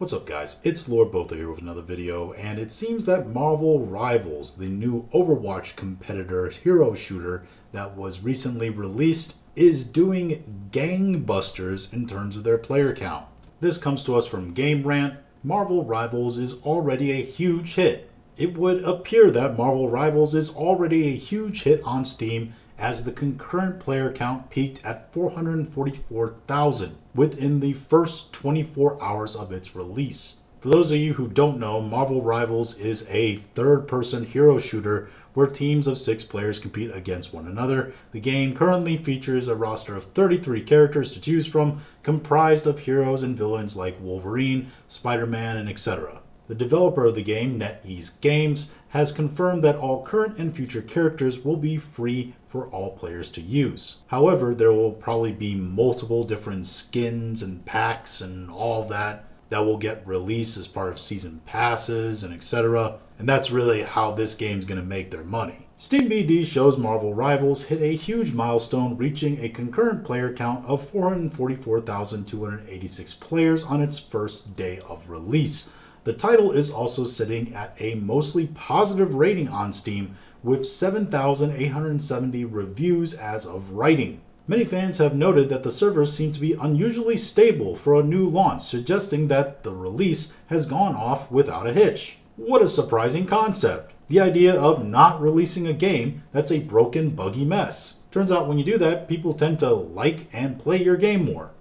What's up guys, it's Lord Botha here with another video, and it seems that Marvel Rivals, the new Overwatch competitor hero shooter that was recently released, is doing gangbusters in terms of their player count. This comes to us from Game Rant. Marvel Rivals is already a huge hit. It would appear that Marvel Rivals is already a huge hit on Steam, as the concurrent player count peaked at 444,000 within the first 24 hours of its release. For those of you who don't know, Marvel Rivals is a third-person hero shooter where teams of 6 players compete against one another. The game currently features a roster of 33 characters to choose from, comprised of heroes and villains like Wolverine, Spider-Man, and etc. The developer of the game, NetEase Games, has confirmed that all current and future characters will be free for all players to use. However, there will probably be multiple different skins and packs and all that will get released as part of season passes and etc. And that's really how this game's going to make their money. Steam BD shows Marvel Rivals hit a huge milestone, reaching a concurrent player count of 444,286 players on its first day of release. The title is also sitting at a mostly positive rating on Steam, with 7,870 reviews as of writing. Many fans have noted that the servers seem to be unusually stable for a new launch, suggesting that the release has gone off without a hitch. What a surprising concept! The idea of not releasing a game that's a broken, buggy mess. Turns out when you do that, people tend to like and play your game more.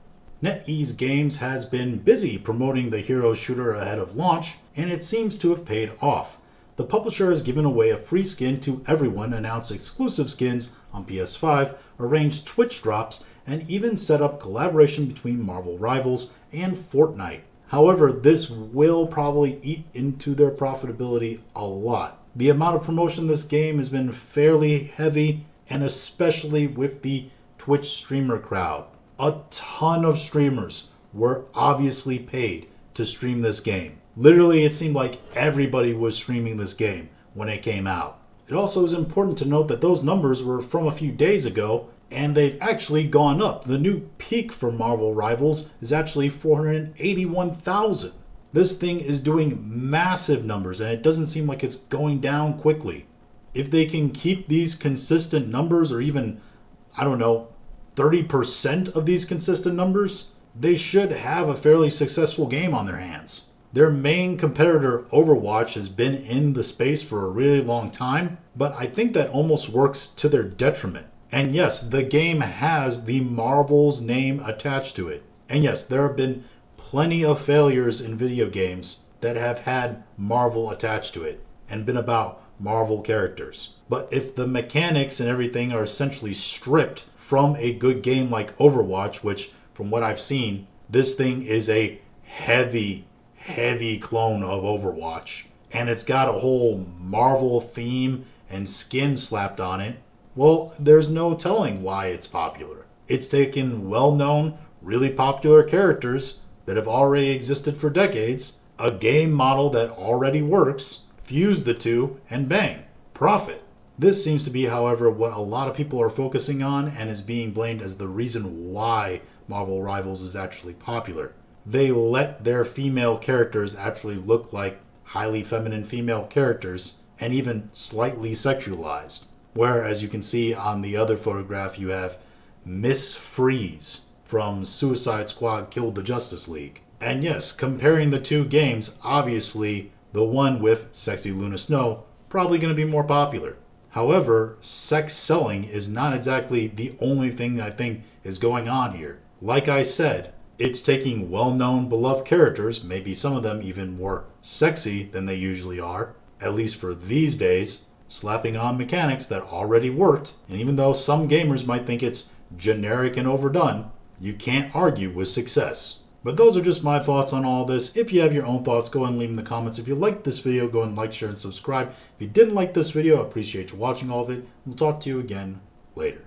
NetEase Games has been busy promoting the hero shooter ahead of launch, and it seems to have paid off. The publisher has given away a free skin to everyone, announced exclusive skins on PS5, arranged Twitch drops, and even set up collaboration between Marvel Rivals and Fortnite. However, this will probably eat into their profitability a lot. The amount of promotion this game has been fairly heavy, and especially with the Twitch streamer crowd. A ton of streamers were obviously paid to stream this game. Literally, it seemed like everybody was streaming this game when it came out. It also is important to note that those numbers were from a few days ago, and they've actually gone up. The new peak for Marvel Rivals is actually 481,000. This thing is doing massive numbers, and it doesn't seem like it's going down quickly. If they can keep these consistent numbers, or even, 30% of these consistent numbers, they should have a fairly successful game on their hands. Their main competitor, Overwatch, has been in the space for a really long time, but I think that almost works to their detriment. And yes, the game has the Marvel's name attached to it. And yes, there have been plenty of failures in video games that have had Marvel attached to it and been about Marvel characters. But if the mechanics and everything are essentially stripped from a good game like Overwatch, which from what I've seen, this thing is a heavy clone of Overwatch, and it's got a whole Marvel theme and skin slapped on it, well, there's no telling why it's popular. It's taken well-known, really popular characters that have already existed for decades, a game model that already works, fuse the two, and bang, profit. This seems to be, however, what a lot of people are focusing on and is being blamed as the reason why Marvel Rivals is actually popular. They let their female characters actually look like highly feminine female characters and even slightly sexualized. Where, as you can see on the other photograph, you have Miss Freeze from Suicide Squad Killed the Justice League. And yes, comparing the two games, obviously the one with Sexy Luna Snow probably going to be more popular. However, sex selling is not exactly the only thing I think is going on here. Like I said, it's taking well-known, beloved characters, maybe some of them even more sexy than they usually are, at least for these days, slapping on mechanics that already worked, and even though some gamers might think it's generic and overdone, you can't argue with success. But those are just my thoughts on all this. If you have your own thoughts, go ahead and leave them in the comments. If you liked this video, go ahead and like, share, and subscribe. If you didn't like this video, I appreciate you watching all of it. We'll talk to you again later.